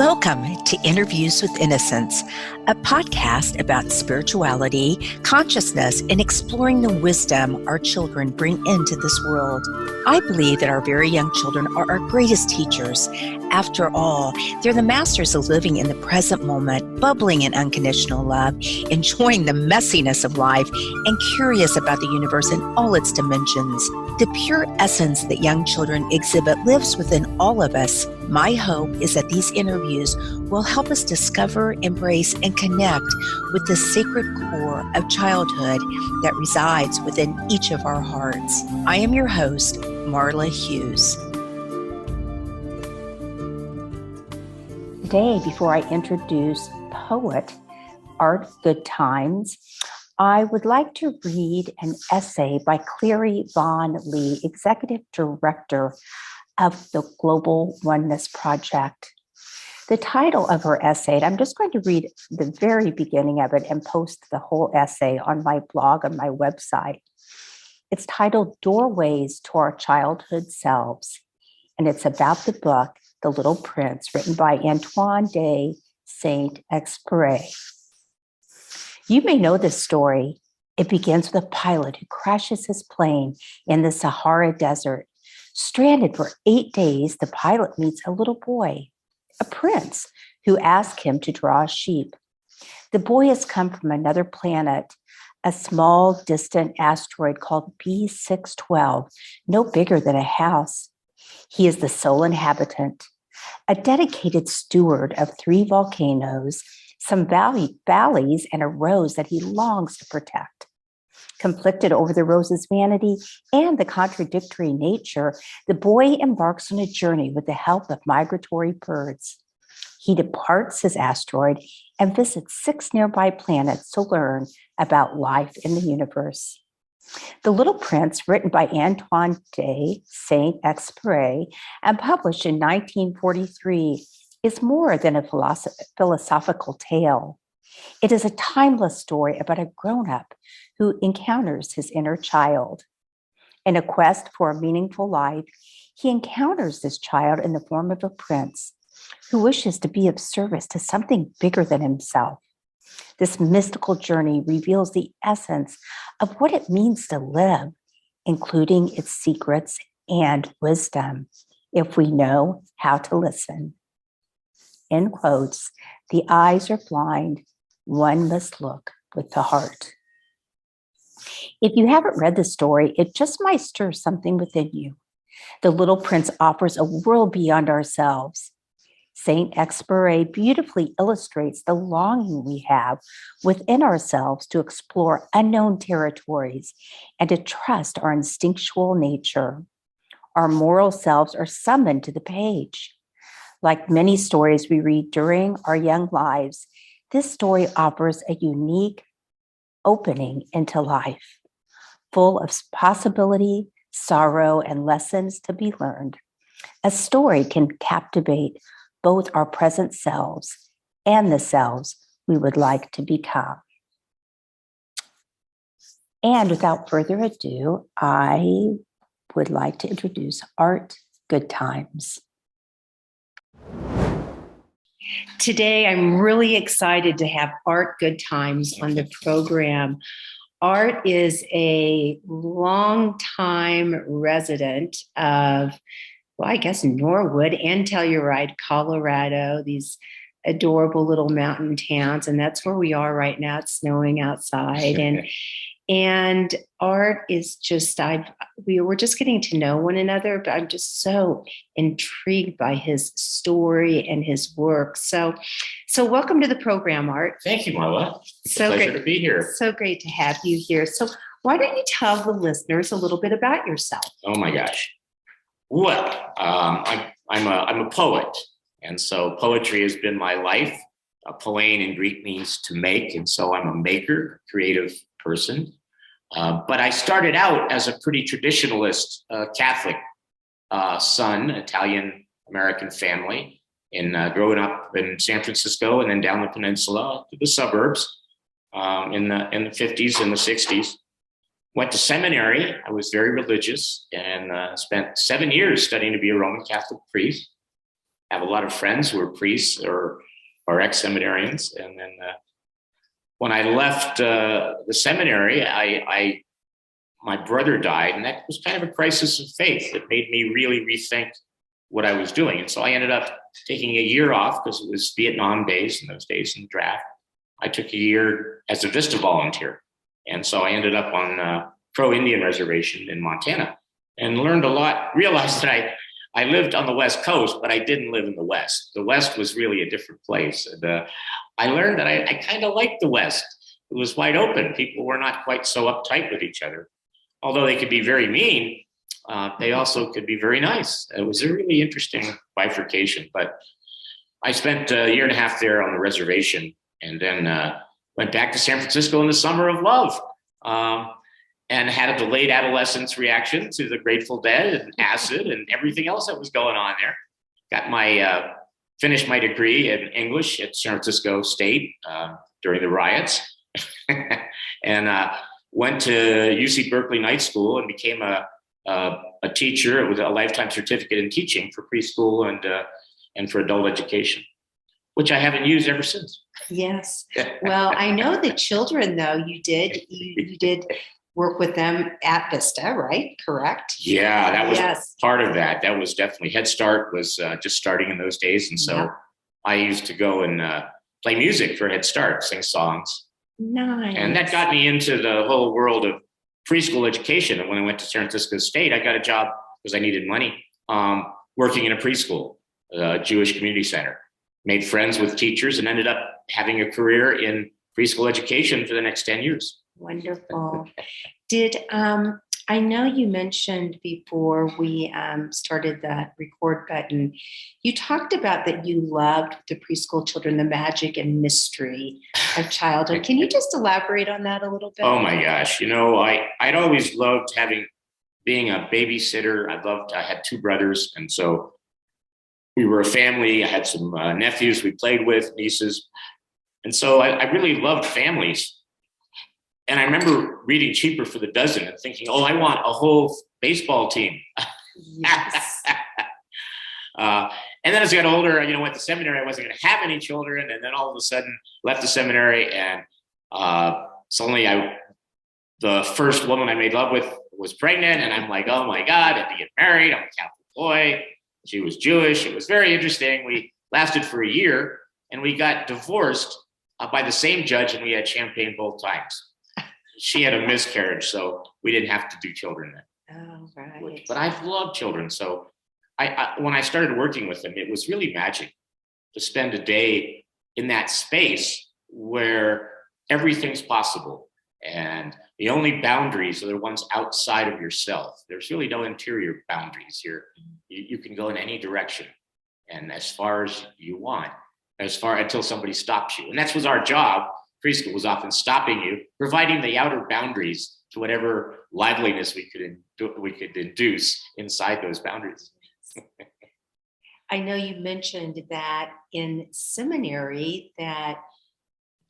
Welcome to Interviews with Innocence, a podcast about spirituality, consciousness, and exploring the wisdom our children bring into this world. I believe that our very young children are our greatest teachers. After all, they're the masters of living in the present moment, bubbling in unconditional love, enjoying the messiness of life, and curious about the universe in all its dimensions. The pure essence that young children exhibit lives within all of us. My hope is that these interviews will help us discover, embrace, and connect with the sacred core of childhood that resides within each of our hearts. I am your host, Marla Hughes. Today, before I introduce poet Art Goodtimes, I would like to read an essay by Clary Vaughn Lee, Executive Director of the Global Oneness Project. The title of her essay, and I'm just going to read the very beginning of it and post the whole essay on my blog, on my website. It's titled Doorways to Our Childhood Selves, and it's about the book, The Little Prince, written by Antoine de Saint-Exupéry. You may know this story. It begins with a pilot who crashes his plane in the Sahara Desert. Stranded for 8 days, the pilot meets a little boy, a prince, who asks him to draw a sheep. The boy has come from another planet, a small, distant asteroid called B612, no bigger than a house. He is the sole inhabitant, a dedicated steward of 3 volcanoes, some valleys, and a rose that he longs to protect. Conflicted over the rose's vanity and the contradictory nature, the boy embarks on a journey with the help of migratory birds. He departs his asteroid and visits 6 nearby planets to learn about life in the universe. The Little Prince, written by Antoine de Saint-Exupéry and published in 1943, is more than a philosophical tale. It is a timeless story about a grown-up who encounters his inner child. In a quest for a meaningful life, he encounters this child in the form of a prince who wishes to be of service to something bigger than himself. This mystical journey reveals the essence of what it means to live, including its secrets and wisdom, if we know how to listen. In quotes, the eyes are blind, one must look with the heart. If you haven't read the story, it just might stir something within you. The Little Prince offers a world beyond ourselves. Saint-Exupéry beautifully illustrates the longing we have within ourselves to explore unknown territories and to trust our instinctual nature. Our moral selves are summoned to the page. Like many stories we read during our young lives, this story offers a unique opening into life, full of possibility, sorrow, and lessons to be learned. A story can captivate both our present selves and the selves we would like to become. And without further ado, I would like to introduce Art Goodtimes. Today, I'm really excited to have Art Goodtimes on the program. Art is a longtime resident of, well, I guess Norwood and Telluride, Colorado, these adorable little mountain towns. And that's where we are right now. It's snowing outside. And Art is just, we were just getting to know one another, but I'm just so intrigued by his story and his work. So welcome to the program, Art. Thank you, Marla. It's so a pleasure great to be here. So great to have you here. So why don't you tell the listeners a little bit about yourself? Oh my gosh. Well, I'm a poet, and so poetry has been my life. Poein in Greek means to make, and so I'm a maker, creative person. But I started out as a pretty traditionalist Catholic son, Italian-American family, in growing up in San Francisco and then down the peninsula to the suburbs in the 50s and the 60s. Went to seminary. I was very religious and spent 7 years studying to be a Roman Catholic priest. have a lot of friends who are priests or ex-seminarians. And then when I left the seminary, my brother died, and that was kind of a crisis of faith. It made me really rethink what I was doing. And so I ended up taking a year off because it was Vietnam days in those days in the draft. I took a year as a Vista volunteer. And so I ended up on Crow-Indian Reservation in Montana and learned a lot, realized that I lived on the West Coast, but I didn't live in the West. The West was really a different place. And I learned that I kind of liked the West. It was wide open. People were not quite so uptight with each other. Although they could be very mean, they also could be very nice. It was a really interesting bifurcation. But I spent a year and a half there on the reservation, and then went back to San Francisco in the summer of love, and had a delayed adolescence reaction to the Grateful Dead and acid and everything else that was going on there. Got my finished my degree in English at San Francisco State during the riots, and went to UC Berkeley Night School and became a teacher with a lifetime certificate in teaching for preschool and for adult education, which I haven't used ever since. Yes. Well, I know the children, though, you did work with them at Vista, right? Correct? Yeah, that was part of that. That was definitely Head Start was just starting in those days. And so I used to go and play music for Head Start, sing songs. Nice. And that got me into the whole world of preschool education. And when I went to San Francisco State, I got a job because I needed money, working in a preschool, Jewish community center. Made friends with teachers and ended up having a career in preschool education for the next 10 years. Wonderful. Did I know you mentioned before we started the record button, you talked about that you loved the preschool children, the magic and mystery of childhood. Can you just elaborate on that a little bit? Oh my gosh. I'd always loved being a babysitter. I had two brothers. And so we were a family. I had some nephews we played with, nieces. And so I really loved families. And I remember reading Cheaper for the Dozen and thinking, I want a whole baseball team. Yes. And then as I got older, went to seminary, I wasn't going to have any children. And then all of a sudden left the seminary, and suddenly the first woman I made love with was pregnant. And I'm like, oh my God, I have to get married. I'm a Catholic boy. She was Jewish. It was very interesting. We lasted for a year, and we got divorced by the same judge, and we had champagne both times. She had a miscarriage, so we didn't have to do children then. Oh, right. But I've loved children. So when I started working with them, it was really magic to spend a day in that space where everything's possible. And the only boundaries are the ones outside of yourself. There's really no interior boundaries here. You can go in any direction and as far as you want, until somebody stops you. And that was our job. Preschool was often stopping you, providing the outer boundaries to whatever liveliness we could induce inside those boundaries. I know you mentioned that in seminary that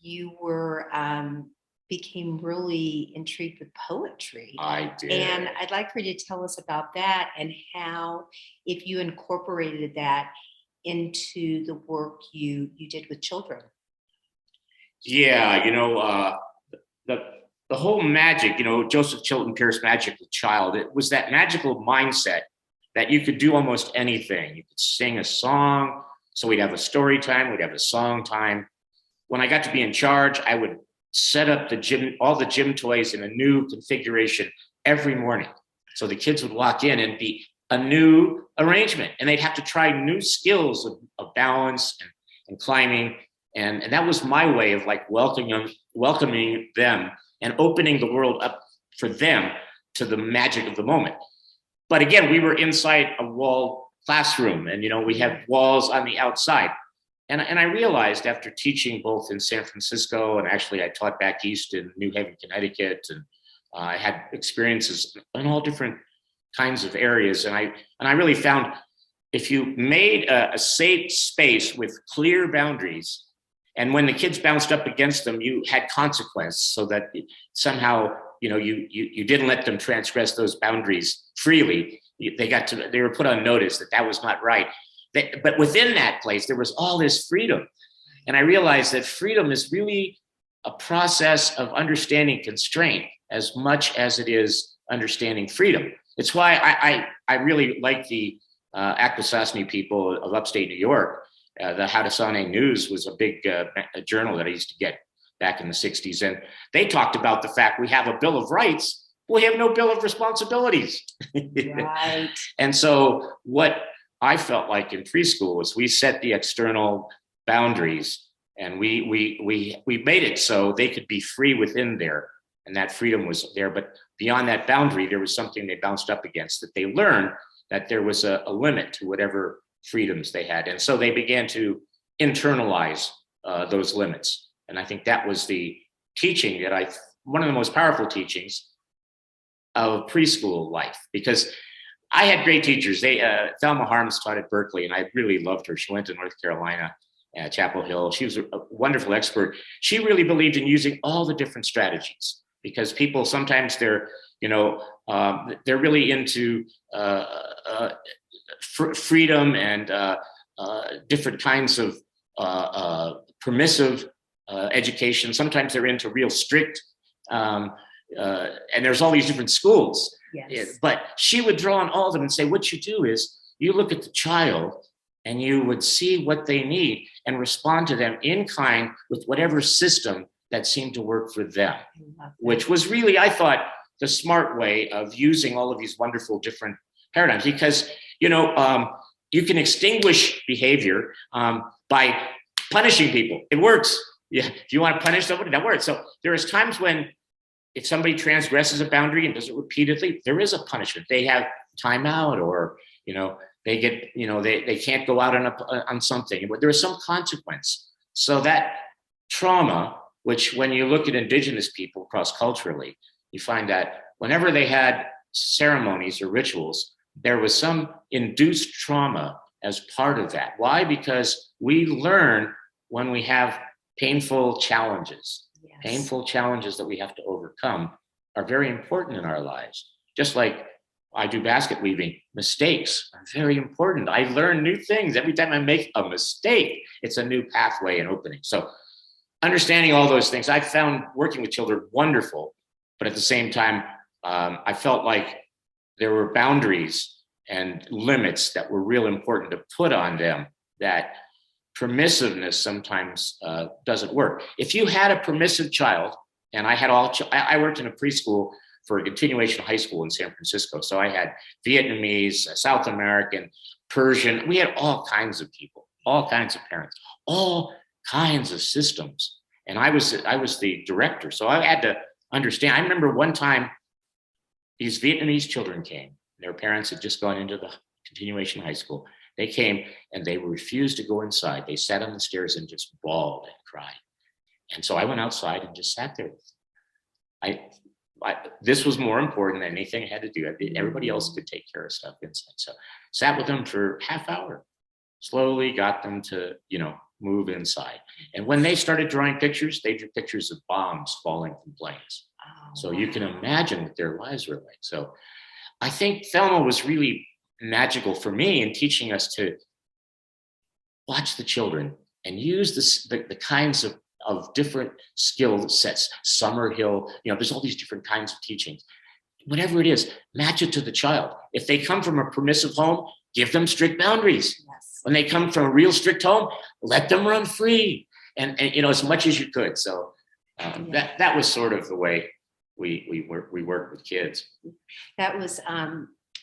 you were became really intrigued with poetry. I did. And I'd like for you to tell us about that and how, if you incorporated that into the work you did with children. Yeah, the whole magic, Joseph Chilton Pierce Magic the Child, it was that magical mindset that you could do almost anything. You could sing a song. So we'd have a story time, we'd have a song time. When I got to be in charge, I would set up all the gym toys in a new configuration every morning. So the kids would walk in and be a new arrangement, and they'd have to try new skills of balance and climbing. And that was my way of welcoming them and opening the world up for them to the magic of the moment. But again, we were inside a walled classroom, and we had walls on the outside. And I realized after teaching both in San Francisco, and actually I taught back east in New Haven, Connecticut, and I had experiences in all different kinds of areas. And I really found if you made a safe space with clear boundaries, and when the kids bounced up against them, you had consequence, so that somehow you didn't let them transgress those boundaries freely. They were put on notice that was not right. but within that place, there was all this freedom. And I realized that freedom is really a process of understanding constraint as much as it is understanding freedom. It's why I really like the Akwesasne people of upstate New York. The Haudenosaunee News was a big journal that I used to get back in the 60s. And they talked about the fact we have a Bill of Rights, we have no Bill of Responsibilities. Right. And so what I felt like in preschool was we set the external boundaries, and we made it so they could be free within there, and that freedom was there. But beyond that boundary, there was something they bounced up against, that they learned that there was a limit to whatever freedoms they had. And so they began to internalize those limits. And I think that was the teaching that one of the most powerful teachings of preschool life, because I had great teachers. Thelma Harms taught at Berkeley, and I really loved her. She went to North Carolina, Chapel Hill. She was a wonderful expert. She really believed in using all the different strategies, because people sometimes they're really into freedom and different kinds of permissive education. Sometimes they're into real strict, and there's all these different schools. Yes. But she would draw on all of them and say, what you do is you look at the child and you would see what they need and respond to them in kind with whatever system that seemed to work for them, which was really, I thought, the smart way of using all of these wonderful different paradigms. Because, you can extinguish behavior by punishing people. It works. Yeah, if you want to punish somebody, that works. So there is times when if somebody transgresses a boundary and does it repeatedly, there is a punishment. They have timeout, or, they get, they can't go out on something, but there is some consequence. So that trauma, which when you look at indigenous people cross-culturally, you find that whenever they had ceremonies or rituals, there was some induced trauma as part of that. Why? Because we learn when we have painful challenges. Yes. Painful challenges that we have to overcome are very important in our lives. Just like I do basket weaving, mistakes are very important. I learn new things every time I make a mistake. It's a new pathway and opening. So understanding all those things, I found working with children wonderful, but at the same time, I felt like there were boundaries and limits that were real important to put on them, that permissiveness sometimes doesn't work. If you had a permissive child, and I worked in a preschool for a continuation high school in San Francisco. So I had Vietnamese, South American, Persian. We had all kinds of people, all kinds of parents, all kinds of systems. And I was the director. So I had to understand. I remember one time these Vietnamese children came. Their parents had just gone into the continuation high school. They came and they refused to go inside. They sat on the stairs and just bawled and cried. And so I went outside and just sat there. This was more important than anything I had to do. Everybody else could take care of stuff inside. So sat with them for half hour, slowly got them to, move inside. And when they started drawing pictures, they drew pictures of bombs falling from planes. Oh, so you can imagine what their lives were like. So I think Thelma was really magical for me in teaching us to watch the children and use the kinds of different skill sets. Summerhill, there's all these different kinds of teachings. Whatever it is, match it to the child. If they come from a permissive home, give them strict boundaries. Yes. When they come from a real strict home, let them run free, and as much as you could. So that was sort of the way we work with kids. That was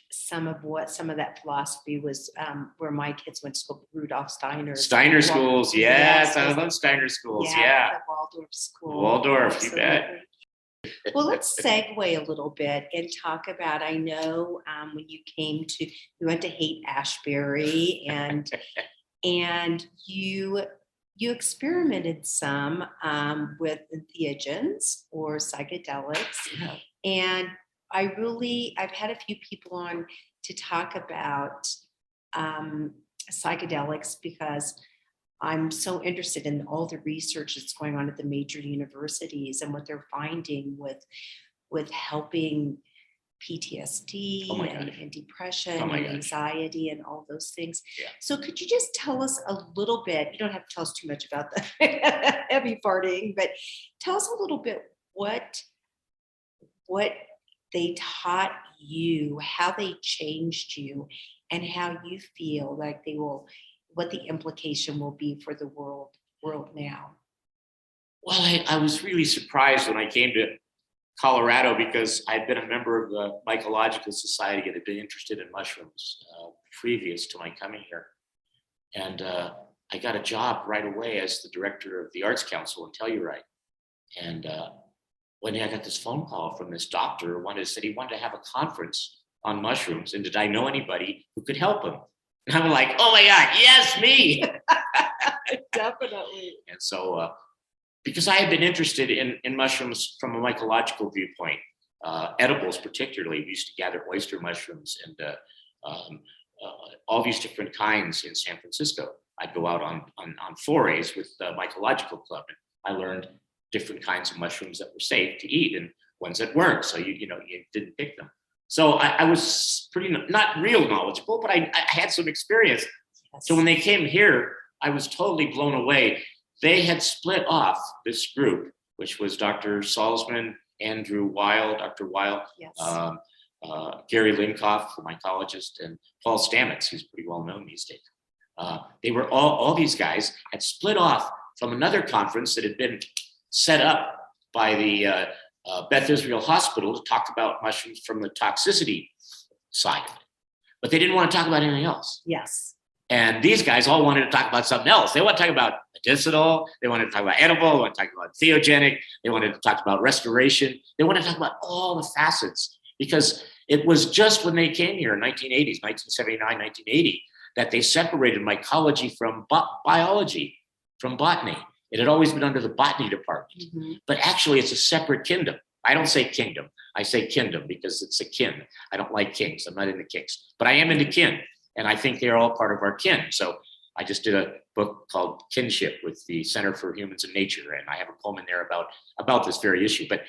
some of that philosophy was where my kids went to school, Rudolf Steiner. Steiner schools, yes, I love Steiner schools, yeah. The Waldorf school. Waldorf, you bet. Well, let's segue a little bit and talk about, I know when you went to Haight-Ashbury and you experimented some with entheogens or psychedelics. Yeah. And I've had a few people on to talk about psychedelics because I'm so interested in all the research that's going on at the major universities and what they're finding with helping PTSD Oh my and, gosh. and depression Oh my and gosh. anxiety and all those things. Yeah. So could you just tell us a little bit? You don't have to tell us too much about the heavy partying, but tell us a little bit what they taught you, how they changed you, and how you feel like they will, what the implication will be for the world now. Well, I was really surprised when I came to Colorado because I'd been a member of the Mycological Society and had been interested in mushrooms previous to my coming here. And I got a job right away as the director of the Arts Council in Telluride. And one day I got this phone call from this doctor who said he wanted to have a conference on mushrooms, and did I know anybody who could help him? And I'm like, oh my God, yes, me. Definitely. And so, because I had been interested in mushrooms from a mycological viewpoint, edibles particularly, we used to gather oyster mushrooms and all these different kinds in San Francisco. I'd go out on forays with the mycological club, and I learned different kinds of mushrooms that were safe to eat and ones that weren't. So you didn't pick them. So I was pretty not real knowledgeable, but I had some experience. Yes. So when they came here, I was totally blown away. They had split off this group, which was Dr. Salzman, Andrew Weil, Dr. Weil, Yes. Gary Linkoff, the mycologist, and Paul Stamets, who's pretty well known these days. They were all these guys had split off from another conference that had been set up by the Beth Israel Hospital to talk about mushrooms from the toxicity side of it. But they didn't want to talk about anything else. Yes. And these guys all wanted to talk about something else. They want to talk about medicinal. They wanted to talk about edible. They want to talk about theogenic. They wanted to talk about restoration. They wanted to talk about all the facets, because it was just when they came here in 1980s, 1979, 1980, that they separated mycology from biology, from botany. It had always been under the botany department, Mm-hmm. but actually it's a separate kingdom. I don't say kingdom. I say kingdom because it's a kin. I don't like kings. I'm not into kings, but I am into kin. And I think they're all part of our kin. So I just did a book called Kinship with the Center for Humans and Nature. And I have a poem in there about this very issue. But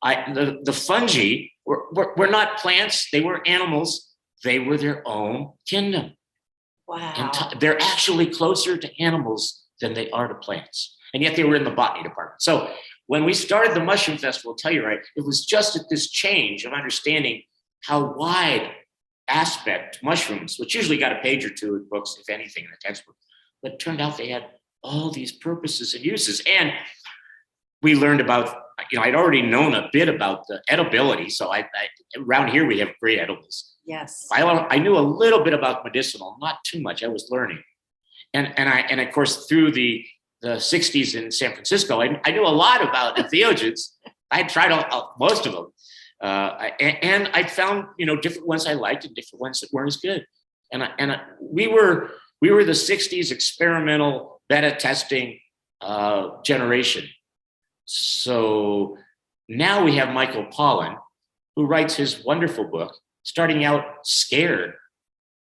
the fungi were not plants. They were animals. They were their own kingdom. Wow. And they're actually closer to animals than they are to plants. And yet they were in the botany department. So when we started the Mushroom Festival, I'll tell you right, it was just at this change of understanding how wide aspect mushrooms, which usually got a page or two in books, if anything, in the textbook, but it turned out they had all these purposes and uses. And we learned about, I'd already known a bit about the edibility. So I around here we have great edibles. Yes. I knew a little bit about medicinal, not too much. I was learning. And of course, through the 60s in San Francisco, I knew a lot about entheogens. I had tried most of them. And I found, different ones I liked and different ones that weren't as good. And we were the 60s experimental beta testing generation. So now we have Michael Pollan, who writes his wonderful book, starting out scared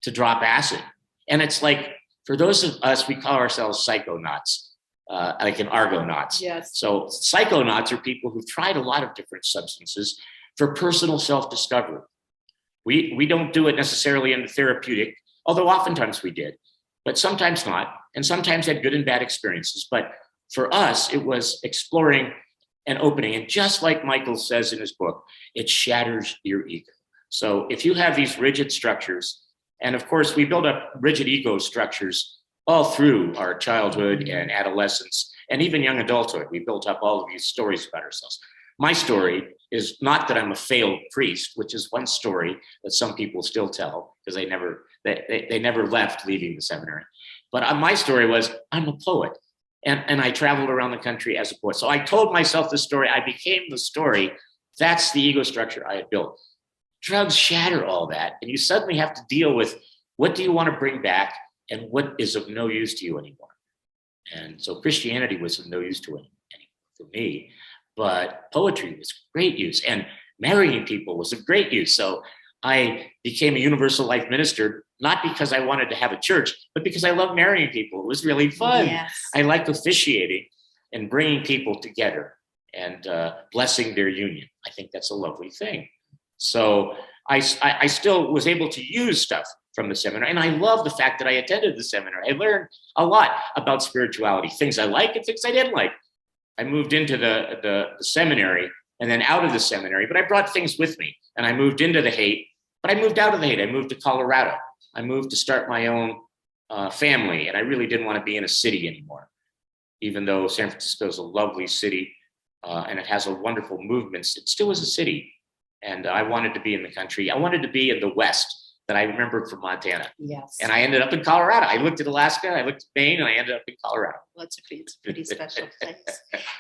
to drop acid. And it's like, for those of us, we call ourselves psychonauts, like an Argonauts. Yes. So psychonauts are people who've tried a lot of different substances for personal self-discovery. We don't do it necessarily in the therapeutic, although oftentimes we did, but sometimes not, and sometimes had good and bad experiences. But for us, it was exploring and opening. And just like Michael says in his book, it shatters your ego. So if you have these rigid structures, and of course, we build up rigid ego structures all through our childhood and adolescence, and even young adulthood. We built up all of these stories about ourselves. My story is not that I'm a failed priest, which is one story that some people still tell because they never left leaving the seminary. But my story was I'm a poet, and I traveled around the country as a poet. So I told myself the story. I became the story. That's the ego structure I had built. Drugs shatter all that, and you suddenly have to deal with what do you want to bring back and what is of no use to you anymore. And so Christianity was of no use to it for me, but poetry was great use, and marrying people was of great use. So I became a universal life minister, not because I wanted to have a church, but because I love marrying people. It was really fun. Yes. I like officiating and bringing people together and blessing their union. I think that's a lovely thing. So I still was able to use stuff from the seminar. And I love the fact that I attended the seminar. I learned a lot about spirituality, things I like and things I didn't like. I moved into the seminary and then out of the seminary, but I brought things with me. And I moved into the hate, but I moved out of the hate. I moved to Colorado. I moved to start my own family. And I really didn't want to be in a city anymore, even though San Francisco is a lovely city and it has a wonderful movements. It still is a city. And I wanted to be in the country. I wanted to be in the West that I remembered from Montana. Yes. And I ended up in Colorado. I looked at Alaska, I looked at Maine, and I ended up in Colorado. Well, it's a pretty special place.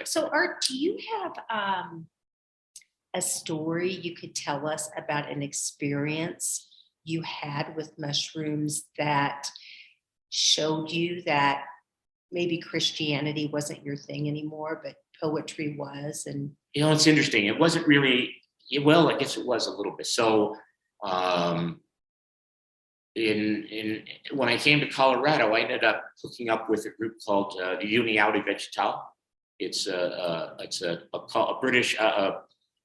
So, Art, do you have a story you could tell us about an experience you had with mushrooms that showed you that maybe Christianity wasn't your thing anymore, but poetry was? And It's interesting. It wasn't really, well, I guess it was a little bit. So, when I came to Colorado, I ended up hooking up with a group called the União Vegetal. It's a British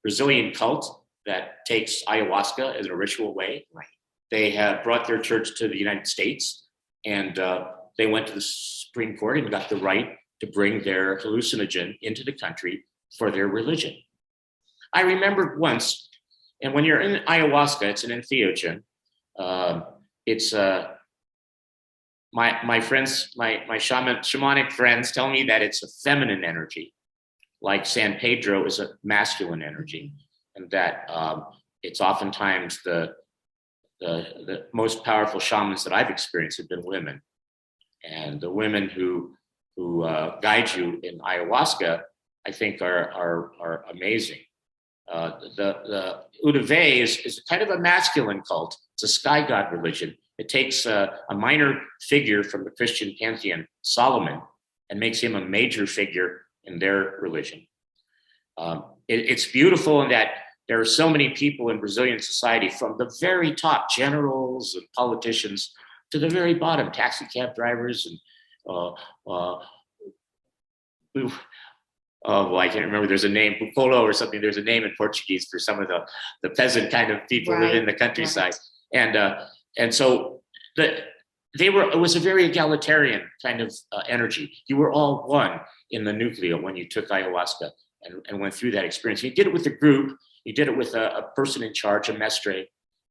Brazilian cult that takes ayahuasca as a ritual way. Right. They have brought their church to the United States, and they went to the Supreme Court and got the right to bring their hallucinogen into the country for their religion. I remembered once, and when you're in ayahuasca, it's an entheogen. It's my friends, my shamanic friends tell me that it's a feminine energy, like San Pedro is a masculine energy, and that it's oftentimes the most powerful shamans that I've experienced have been women, and the women who guide you in ayahuasca, I think are amazing. The Udave is kind of a masculine cult. It's a sky god religion. It takes a minor figure from the Christian pantheon, Solomon, and makes him a major figure in their religion. It's beautiful in that there are so many people in Brazilian society, from the very top, generals and politicians, to the very bottom, taxi cab drivers and I can't remember. There's a name, Bupolo or something. There's a name in Portuguese for some of the peasant kind of people who live in the countryside. Right. And so it was a very egalitarian kind of energy. You were all one in the nucleo when you took ayahuasca and went through that experience. You did it with a group. You did it with a person in charge, a mestre,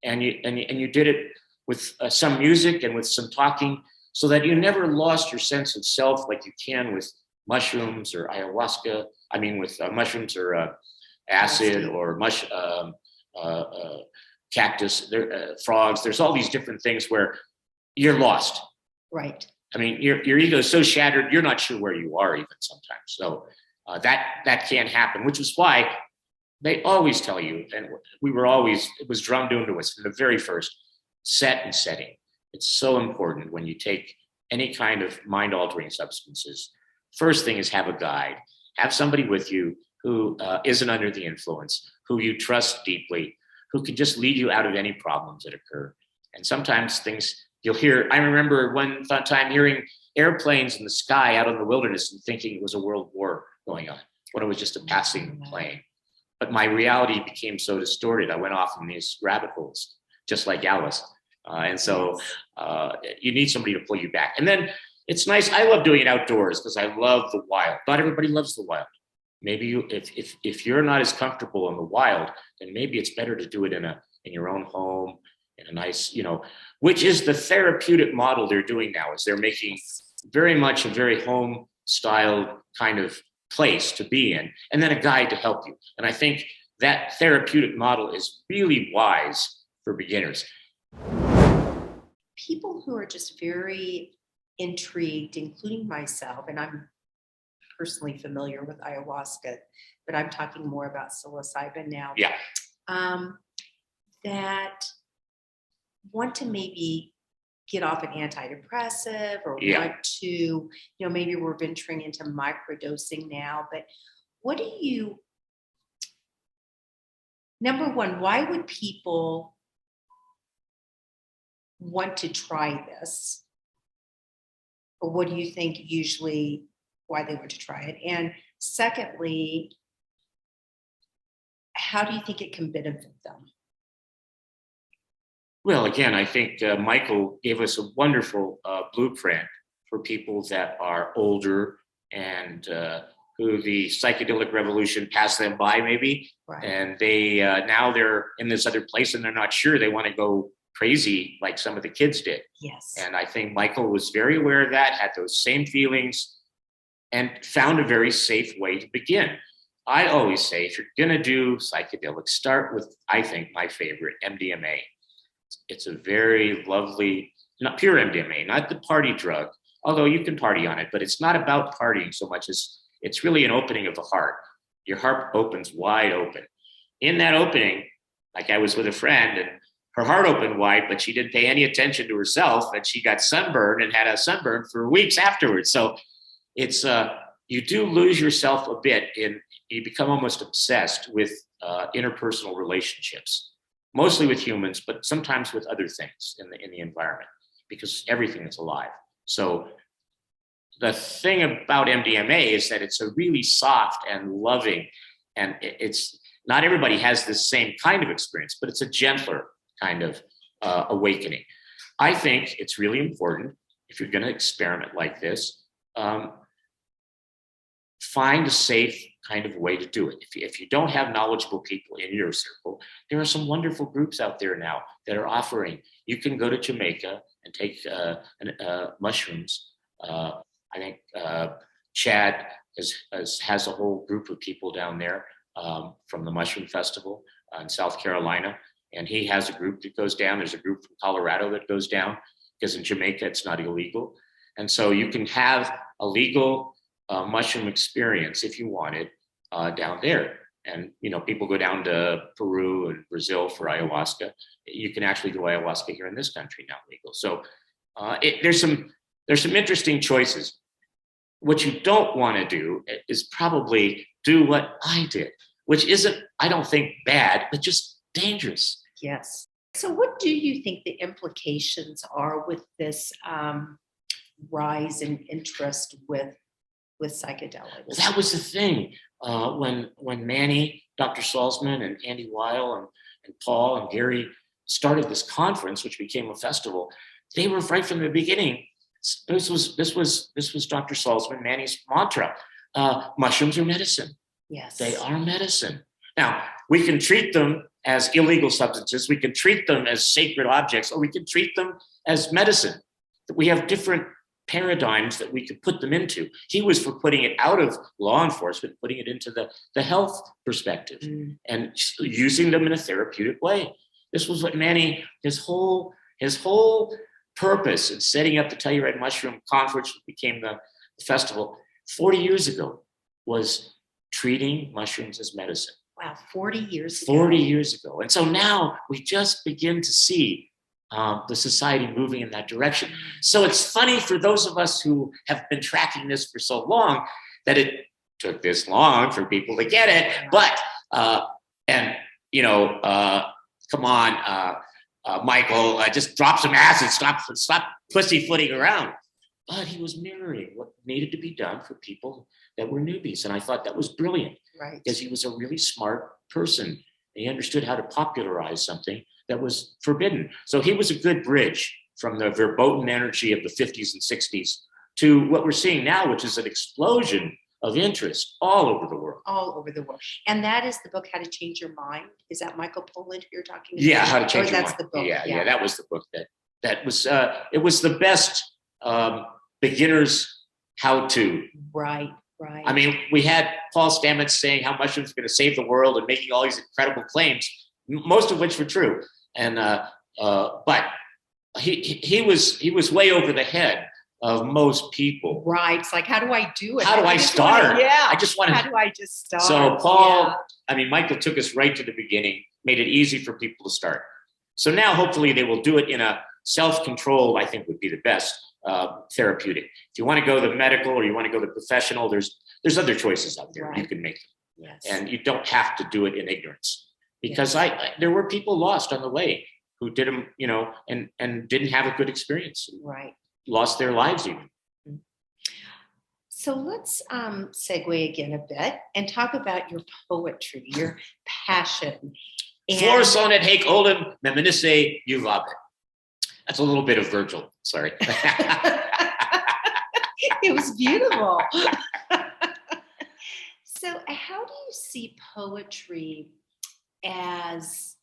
and you did it with some music and with some talking, so that you never lost your sense of self like you can with mushrooms or ayahuasca. I mean, with mushrooms or acid or cactus, frogs. There's all these different things where you're lost. Right. I mean, your ego is so shattered, you're not sure where you are even sometimes. So that can happen, which is why they always tell you, and it was drummed into us from the very first, set and setting. It's so important when you take any kind of mind-altering substances. First thing is have a guide. Have somebody with you who isn't under the influence, who you trust deeply, who can just lead you out of any problems that occur. And sometimes things you'll hear. I remember one time hearing airplanes in the sky out in the wilderness and thinking it was a world war going on when it was just a passing plane. But my reality became so distorted. I went off in these rabbit holes, just like Alice. And so you need somebody to pull you back. And then it's nice. I love doing it outdoors because I love the wild. Not everybody loves the wild. Maybe if you're not as comfortable in the wild, then maybe it's better to do it in your own home, in a nice, which is the therapeutic model they're doing now. Is they're making very much a very home style kind of place to be in, and then a guide to help you. And I think that therapeutic model is really wise for beginners. People who are just very intrigued, including myself, and I'm personally familiar with ayahuasca, but I'm talking more about psilocybin now. Yeah. That want to maybe get off an antidepressive or want to, maybe we're venturing into microdosing now, but what do you, number one, why would people want to try this? Or what do you think usually why they want to try it? And secondly, how do you think it can benefit them? Well, again, I think Michael gave us a wonderful blueprint for people that are older and who the psychedelic revolution passed them by, maybe. Right. And they now they're in this other place and they're not sure they want to go crazy like some of the kids did. Yes. And I think Michael was very aware of that, had those same feelings, and found a very safe way to begin. I always say, if you're going to do psychedelics, start with, I think, my favorite, MDMA. It's a very lovely, not pure MDMA, not the party drug, although you can party on it, but it's not about partying so much as it's really an opening of the heart. Your heart opens wide open. In that opening, like I was with a friend and her heart opened wide, but she didn't pay any attention to herself and she got sunburned and had a sunburn for weeks afterwards. So it's, you do lose yourself a bit in, you become almost obsessed with interpersonal relationships. Mostly with humans, but sometimes with other things in the environment, because everything is alive. So the thing about MDMA is that it's a really soft and loving, and it's not everybody has the same kind of experience, but it's a gentler kind of awakening. I think it's really important, if you're going to experiment like this, find a safe kind of way to do it. If you don't have knowledgeable people in your circle, there are some wonderful groups out there now that are offering. You can go to Jamaica and take mushrooms. I think Chad has a whole group of people down there from the Mushroom Festival in South Carolina. And he has a group that goes down. There's a group from Colorado that goes down, because in Jamaica, it's not illegal. And so you can have a legal mushroom experience if you want it down there. And people go down to Peru and Brazil for ayahuasca. You can actually do ayahuasca here in this country now, legal. So there's some interesting choices. What you don't want to do is probably do what I did, which isn't, I don't think, bad, but just dangerous. Yes. So what do you think the implications are with this rise in interest with psychedelics? Well, that was the thing. When Manny, Dr. Salzman, and Andy Weil and Paul and Gary started this conference, which became a festival, they were right from the beginning. This was Dr. Salzman, Manny's mantra. Mushrooms are medicine. Yes. They are medicine. Now, we can treat them as illegal substances. We can treat them as sacred objects, or we can treat them as medicine. We have different paradigms that we could put them into. He was for putting it out of law enforcement, putting it into the health perspective and using them in a therapeutic way. This was what Manny, his whole purpose in setting up the Telluride Mushroom Conference, which became the festival 40 years ago, was treating mushrooms as medicine. Wow, 40 years ago. 40 years ago. And so now we just begin to see the society moving in that direction. So it's funny for those of us who have been tracking this for so long that it took this long for people to get it. But, come on, Michael, just drop some acid, stop pussyfooting around. But he was mirroring what needed to be done for people that were newbies. And I thought that was brilliant, right? Because he was a really smart person. He understood how to popularize something that was forbidden. So he was a good bridge from the verboten energy of the 50s and 60s to what we're seeing now, which is an explosion of interest all over the world. All over the world. And that is the book, How to Change Your Mind. Is that Michael Pollan who you're talking about? Yeah, How to Change Your Mind. That's the book. Yeah, that was the book that was, it was the best beginner's how-to. Right. I mean, we had Paul Stamets saying how mushrooms are going to save the world and making all these incredible claims, most of which were true. And but he was way over the head of most people. Right. It's like, how do I do it? How do I start? I just want to. How do I just start? So Paul, Michael took us right to the beginning, made it easy for people to start. So now hopefully they will do it in a self-controlled, I think would be the best therapeutic. If you want to go the medical or you want to go the professional, there's other choices out there. Right. You can make them. Yes. And you don't have to do it in ignorance, because there were people lost on the way who did them, and didn't have a good experience. Right. Lost their lives even. So let's segue again a bit and talk about your poetry, your passion. For sonnet haec olim meminisse juvabe. That's a little bit of Virgil. Sorry. It was beautiful. So how do you see poetry as,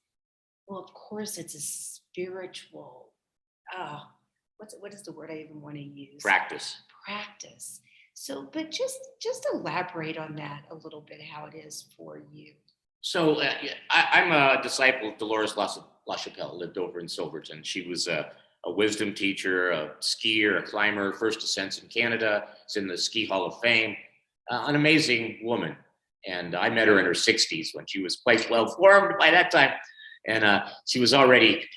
well, of course, it's a spiritual, what is the word I even want to use? Practice. So, but just elaborate on that a little bit, how it is for you. So I'm a disciple of Dolores LaChapelle, lived over in Silverton. She was a wisdom teacher, a skier, a climber, first ascents in Canada. It's in the Ski Hall of Fame. An amazing woman. And I met her in her 60s when she was quite well formed by that time. And she was already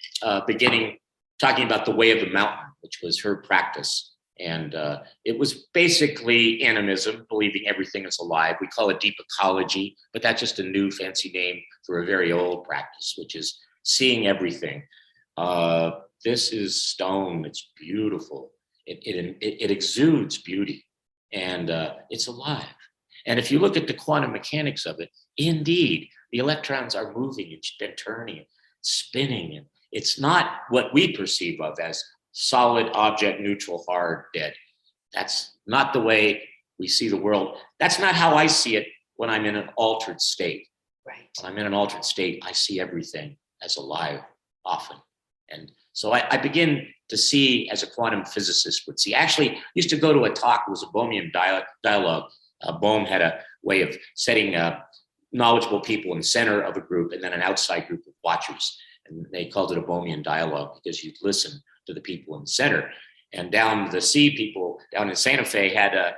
beginning talking about the way of the mountain, which was her practice. And it was basically animism, believing everything is alive. We call it deep ecology, but that's just a new fancy name for a very old practice, which is seeing everything. This is stone. It's beautiful. It exudes beauty, and it's alive. And if you look at the quantum mechanics of it, indeed, the electrons are moving and turning, spinning. And it's not what we perceive of as solid, object, neutral, hard, dead. That's not the way we see the world. That's not how I see it when I'm in an altered state. Right. When I'm in an altered state, I see everything as alive often. And so I begin to see as a quantum physicist would see. Actually, used to go to a talk. It was a Bohmian dialogue. Bohm had a way of setting knowledgeable people in the center of a group and then an outside group of watchers. And they called it a Bohmian dialogue because you'd listen to the people in the center. And down the sea, people down in Santa Fe had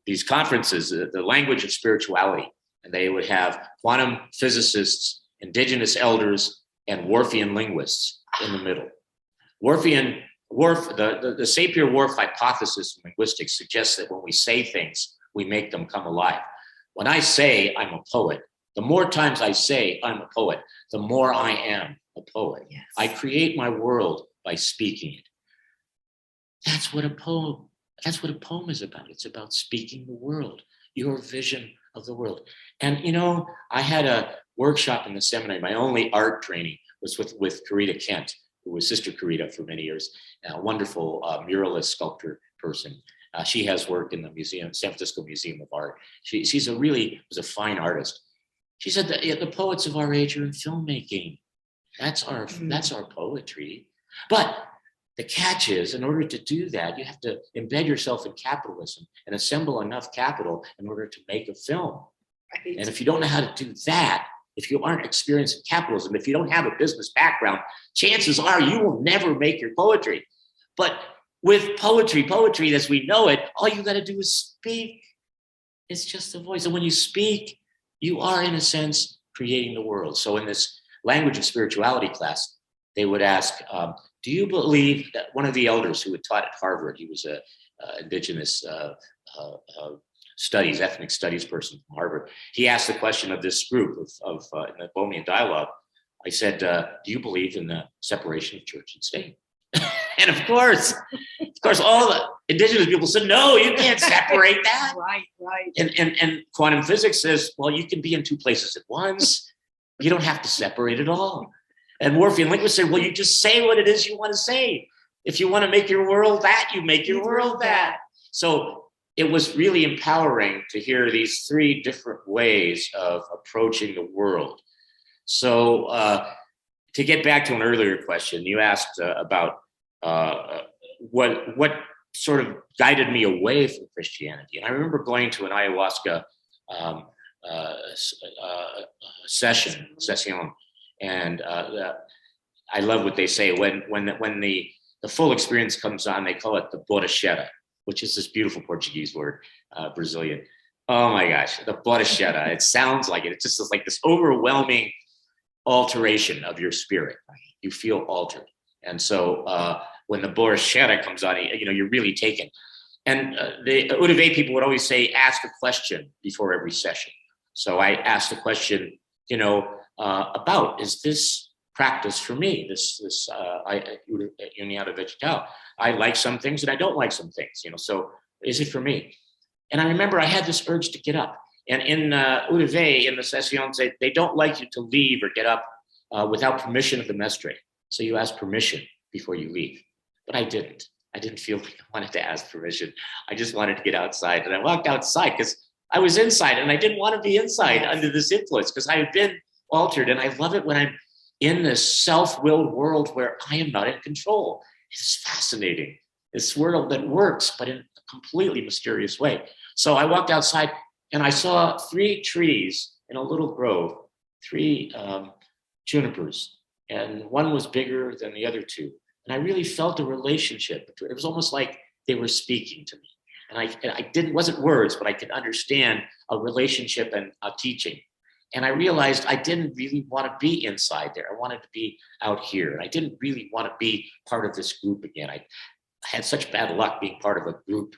these conferences, the language of spirituality. And they would have quantum physicists, indigenous elders, and Whorfian linguists in the middle. The Sapir-Whorf hypothesis in linguistics suggests that when we say things, we make them come alive. When I say I'm a poet, the more times I say I'm a poet, the more I am a poet. Yes. I create my world by speaking it. That's what a poem is about. It's about speaking the world, your vision of the world. And I had a workshop in the seminary. My only art training was with Karita Kent, who was Sister Karita for many years, a wonderful muralist sculptor person. She has worked in the museum, San Francisco Museum of Art. She was a fine artist. She said that the poets of our age are in filmmaking. That's our poetry. But the catch is, in order to do that, you have to embed yourself in capitalism and assemble enough capital in order to make a film. Right. And if you don't know how to do that, if you aren't experienced in capitalism, if you don't have a business background, chances are you will never make your poetry. But with poetry as we know it, all you got to do is speak. It's just a voice. And when you speak, you are, in a sense, creating the world. So in this language of spirituality class, they would ask, do you believe that one of the elders who had taught at Harvard, he was a indigenous studies, ethnic studies person from Harvard. He asked the question of this group of in the Bohmian dialogue. I said, do you believe in the separation of church and state? And of course, all the indigenous people said, no, you can't separate that. Right. And quantum physics says, well, you can be in two places at once. You don't have to separate it all. And Whorfian linguists say, well, you just say what it is you want to say. If you want to make your world that, you make your world that. So it was really empowering to hear these three different ways of approaching the world. So to get back to an earlier question, you asked about what sort of guided me away from Christianity. And I remember going to an ayahuasca session, and I love what they say. When the full experience comes on, they call it the borrachera, which is this beautiful Portuguese word, Brazilian. Oh my gosh, the borrachera. It sounds like it. It's just like this overwhelming alteration of your spirit. You feel altered. And so when the borrachera comes on, you're really taken. And the Udave people would always say, ask a question before every session. So I asked a question, about, is this practice for me? This Uniata Vegetal. I like some things and I don't like some things, so is it for me? And I remember I had this urge to get up And in Udave, in the sessions, they don't like you to leave or get up without permission of the mestre. So you ask permission before you leave. But I didn't. I didn't feel like I wanted to ask permission. I just wanted to get outside. And I walked outside because I was inside and I didn't want to be inside under this influence because I had been altered. And I love it when I'm in this self-willed world where I am not in control. It's fascinating. This world that works, but in a completely mysterious way. So I walked outside and I saw 3 trees in a little grove, 3 junipers, and one was bigger than the other 2. And I really felt a relationship between. It was almost like they were speaking to me. And I wasn't words, but I could understand a relationship and a teaching. And I realized I didn't really want to be inside there. I wanted to be out here. And I didn't really want to be part of this group again. I had such bad luck being part of a group.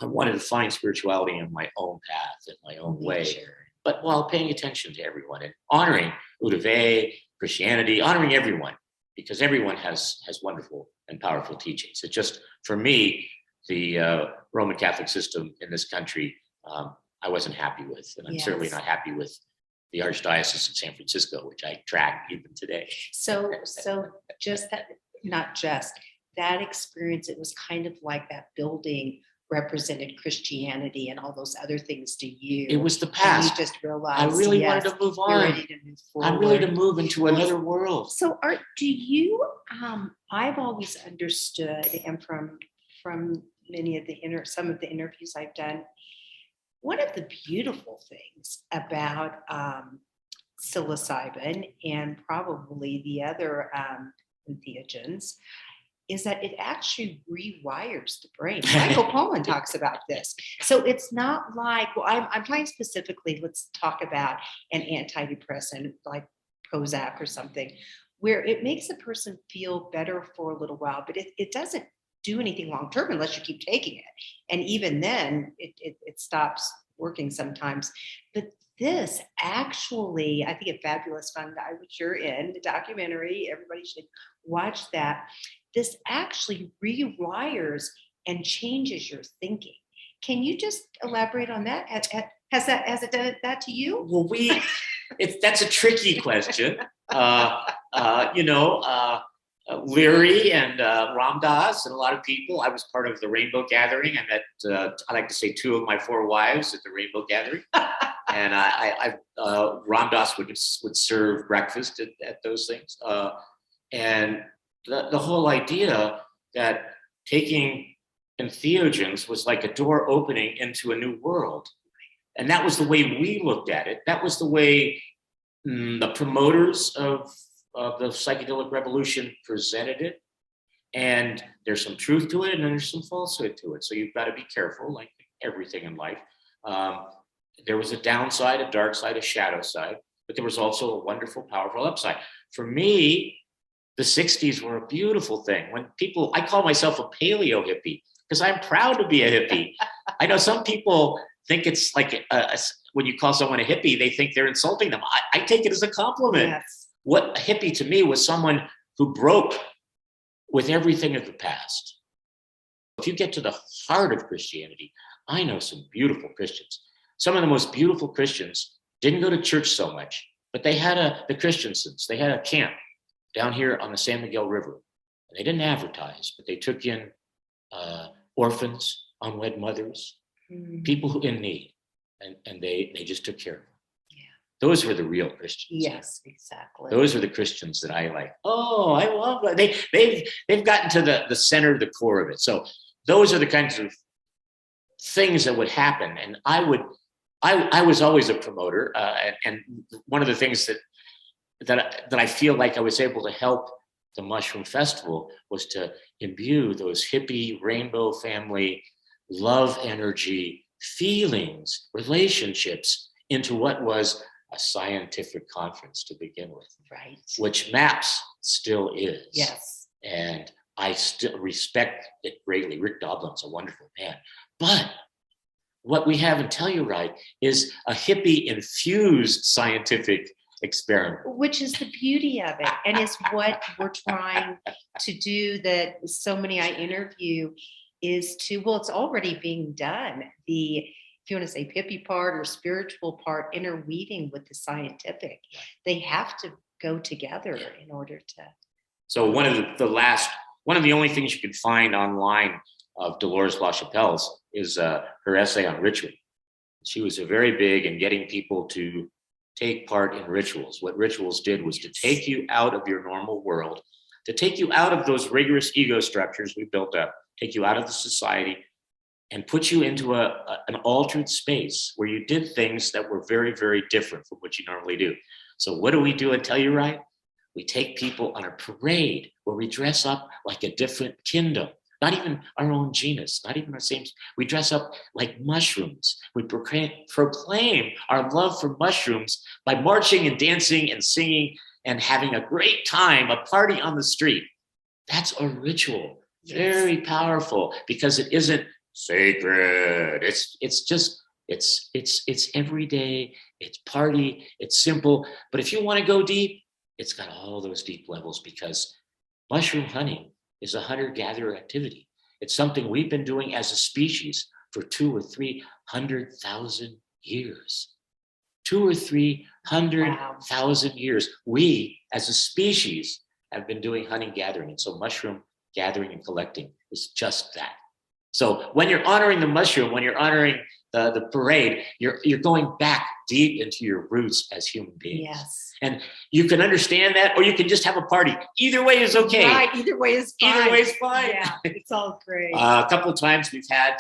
I wanted to find spirituality in my own path, in my own way, but while paying attention to everyone and honoring Udave, Christianity, honoring everyone, because everyone has wonderful and powerful teachings. It just, for me, the Roman Catholic system in this country, I wasn't happy with, and I'm certainly not happy with the Archdiocese of San Francisco, which I track even today. So just that, not just that experience, it was kind of like that building represented Christianity and all those other things to you. It was the past. And you just realized I really wanted to move on. You're ready to move forward. I'm ready to move into another world. So Art, do you, I've always understood, and from many of some of the interviews I've done, one of the beautiful things about psilocybin and probably the other entheogens is that it actually rewires the brain. Michael Pollan talks about this. So it's not like, well, I'm talking specifically, let's talk about an antidepressant like Prozac or something, where it makes a person feel better for a little while, but it doesn't do anything long-term unless you keep taking it. And even then it stops working sometimes. But this actually, I think a fabulous fungi, which you're in the documentary, everybody should watch that. This actually rewires and changes your thinking. Can you just elaborate on that? Has it done that to you? Well, that's a tricky question. Leary and Ramdas and a lot of people. I was part of the Rainbow Gathering. I met, I like to say, 2 of my 4 wives at the Rainbow Gathering. And Ramdas would serve breakfast at those things. And the whole idea that taking entheogens was like a door opening into a new world. And that was the way we looked at it. That was the way the promoters of the psychedelic revolution presented it. And there's some truth to it and there's some falsehood to it. So you've got to be careful, like everything in life. There was a downside, a dark side, a shadow side, but there was also a wonderful, powerful upside. For me, the 60s were a beautiful thing. When people, I call myself a paleo hippie because I'm proud to be a hippie. I know some people think it's like when you call someone a hippie, they think they're insulting them. I take it as a compliment. Yes. What a hippie to me was someone who broke with everything of the past. If you get to the heart of Christianity, I know some beautiful Christians. Some of the most beautiful Christians didn't go to church so much, but they had the Christiansons. They had a camp down here on the San Miguel River. And they didn't advertise, but they took in orphans, unwed mothers, people who in need, and they just took care of them. Yeah. Those were the real Christians. Yes, exactly. Those are the Christians that I like. Oh, I love that. They've gotten to the center, the core of it. So those are the kinds of things that would happen. And I was always a promoter. And one of the things that I feel like I was able to help the Mushroom Festival was to imbue those hippie rainbow family love energy, feelings, relationships into what was a scientific conference to begin with. Right. Which MAPS still is. Yes. And I still respect it greatly. Rick Doblin's a wonderful man. But what we have in Telluride is a hippie-infused scientific experiment. Which is the beauty of it, and is what we're trying to do, that so many I interview is to, well, it's already being done. The if you want to say pippy part or spiritual part, interweaving with the scientific. They have to go together in order to. So one of the only things you can find online of Dolores LaChapelle's is her essay on ritual. She was very big in getting people to take part in rituals. What rituals did was to take you out of your normal world, to take you out of those rigorous ego structures we built up, take you out of the society, and put you into an altered space where you did things that were very, very different from what you normally do. So what do we do at Telluride? We take people on a parade where we dress up like a different kingdom, not even our own genus, not even our same. We dress up like mushrooms. We proclaim our love for mushrooms by marching and dancing and singing and having a great time, a party on the street. That's a ritual, very powerful, because it isn't sacred. It's everyday, it's party, it's simple. But if you want to go deep, it's got all those deep levels, because mushroom hunting is a hunter-gatherer activity. It's something we've been doing as a species for 200,000 or 300,000 years. 200,000 or 300,000 years. We, as a species, have been doing hunting, gathering. And so mushroom gathering and collecting is just that. So when you're honoring the mushroom, when you're honoring the parade, you're going back deep into your roots as human beings. Yes. And you can understand that, or you can just have a party. Either way is okay. Right. Either way is fine. Either way is fine. Yeah, it's all great. A couple of times we've had,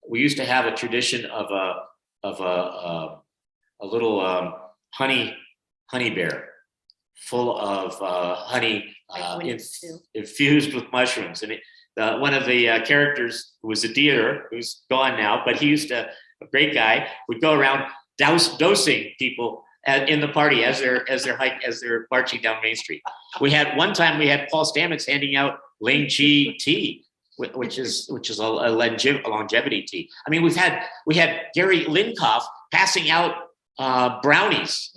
we used to have a tradition of a little honey bear full of honey infused with mushrooms. And one of the characters, who was a dealer, who's gone now, but he used to, a great guy, would go around dosing people in the party as they're marching down Main Street. One time we had Paul Stamets handing out Ling Chi tea, which is a longevity tea. I mean, we had Gary Linkoff passing out brownies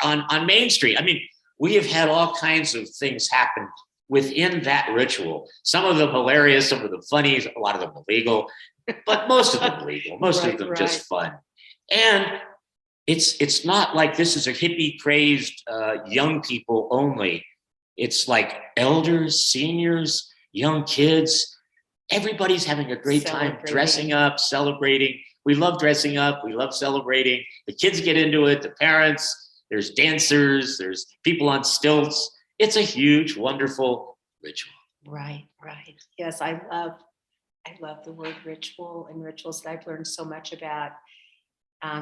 on Main Street. I mean, we have had all kinds of things happen within that ritual. Some of them hilarious, some of them funny, a lot of them illegal, but most of them legal, most of them just fun. And it's not like this is a hippie crazed young people only. It's like elders, seniors, young kids. Everybody's having a great time dressing up, celebrating. We love dressing up. We love celebrating. The kids get into it, the parents, there's dancers, there's people on stilts. It's a huge, wonderful ritual. Right. Yes, I love the word ritual and rituals that I've learned so much about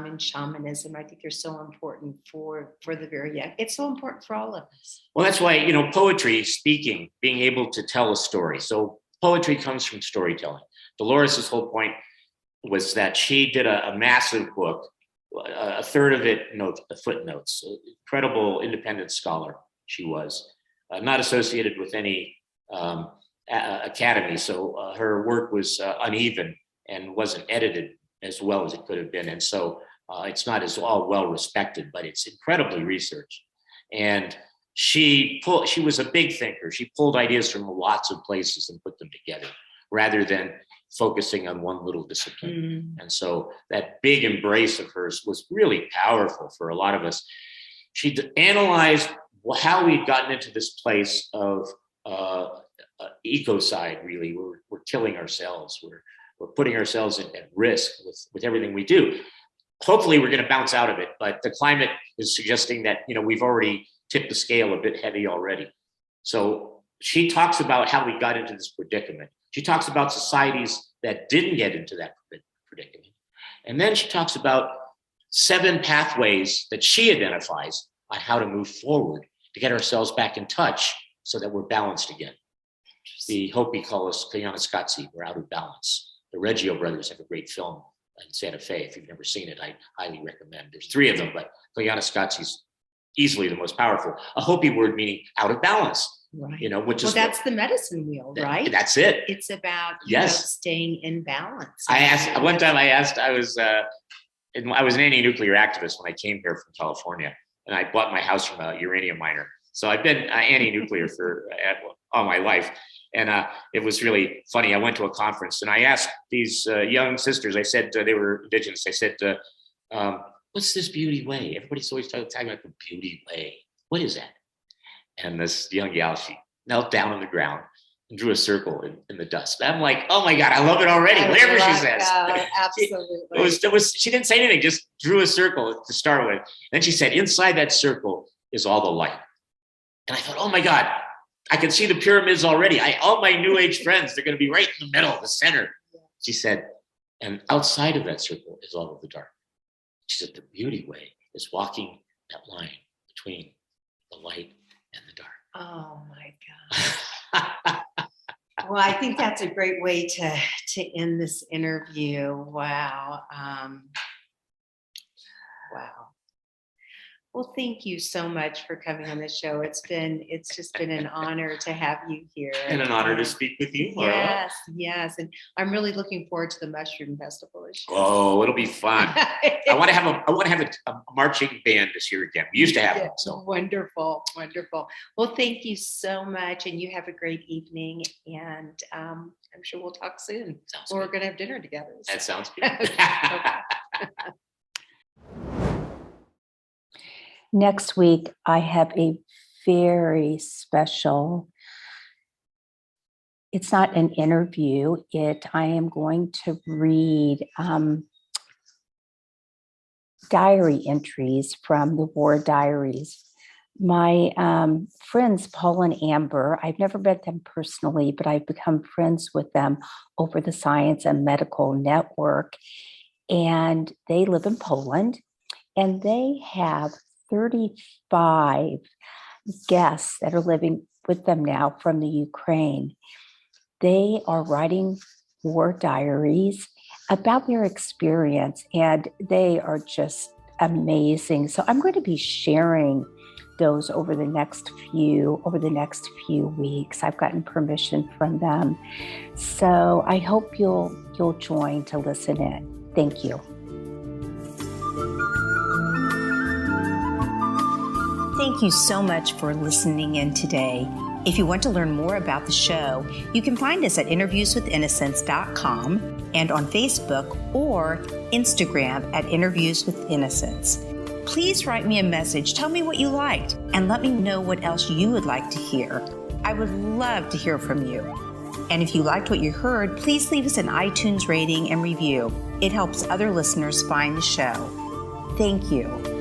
in shamanism. I think they're so important for the very young. It's so important for all of us. Well, that's why, poetry, speaking, being able to tell a story. So poetry comes from storytelling. Dolores' whole point was that she did a massive book, a third of it footnotes. Incredible independent scholar she was, not associated with any academy. So her work was uneven and wasn't edited as well as it could have been. And so it's not as all well respected, but it's incredibly researched. And she was a big thinker. She pulled ideas from lots of places and put them together rather than focusing on one little discipline. And so that big embrace of hers was really powerful for a lot of us. She analyzed how we'd gotten into this place of ecocide, really. We're killing ourselves. We're putting ourselves at risk with everything we do. Hopefully we're going to bounce out of it, but the climate is suggesting that, we've already tipped the scale a bit heavy already. So she talks about how we got into this predicament. She talks about societies that didn't get into that predicament. And then she talks about 7 pathways that she identifies on how to move forward to get ourselves back in touch so that we're balanced again. The Hopi call us Kayanascatsi, we're out of balance. The Reggio brothers have a great film in Santa Fe. If you've never seen it, I highly recommend. There's 3 of them, but Kayanascatsi is easily the most powerful. A Hopi word meaning out of balance. Right. Which is that's the medicine wheel, right? That's it. It's about staying in balance. I was an anti-nuclear activist when I came here from California, and I bought my house from a uranium miner. So I've been anti-nuclear for all my life. And it was really funny. I went to a conference and I asked these young sisters, I said, they were Indigenous. I said, what's this beauty way? Everybody's always talking about the beauty way. What is that? And this young gal, she knelt down on the ground and drew a circle in the dust. I'm like, oh my God, I love it already. Whatever she says. Absolutely. She didn't say anything, just drew a circle to start with. Then she said, inside that circle is all the light. And I thought, oh my God, I can see the pyramids already. All my New Age friends, they're going to be right in the middle, the center. She said, and outside of that circle is all of the dark. She said, the beauty way is walking that line between the light and the dark. Oh my God. Well, I think that's a great way to end this interview. Wow. Wow. Well, thank you so much for coming on the show. It's just been an honor to have you here. And an honor to speak with you, Laura. Yes. And I'm really looking forward to the Mushroom Festival this year. Oh, it'll be fun. I want to have a marching band this year again. We used to have them. So wonderful. Well, thank you so much. And you have a great evening. And I'm sure we'll talk soon. We're going to have dinner together. That sounds good. Next week, I have a very special, it's not an interview, I am going to read diary entries from the War Diaries. My friends, Paul and Amber, I've never met them personally, but I've become friends with them over the Science and Medical Network. And they live in Poland, and they have 35 guests that are living with them now from the Ukraine. They are writing war diaries about their experience, and they are just amazing. So I'm going to be sharing those over the next few weeks. I've gotten permission from them. So I hope you'll join to listen in. Thank you. Thank you so much for listening in today. If you want to learn more about the show, you can find us at interviewswithinnocence.com and on Facebook or Instagram at Interviews with Innocence. Please write me a message, tell me what you liked, and let me know what else you would like to hear. I would love to hear from you. And if you liked what you heard, please leave us an iTunes rating and review. It helps other listeners find the show. Thank you.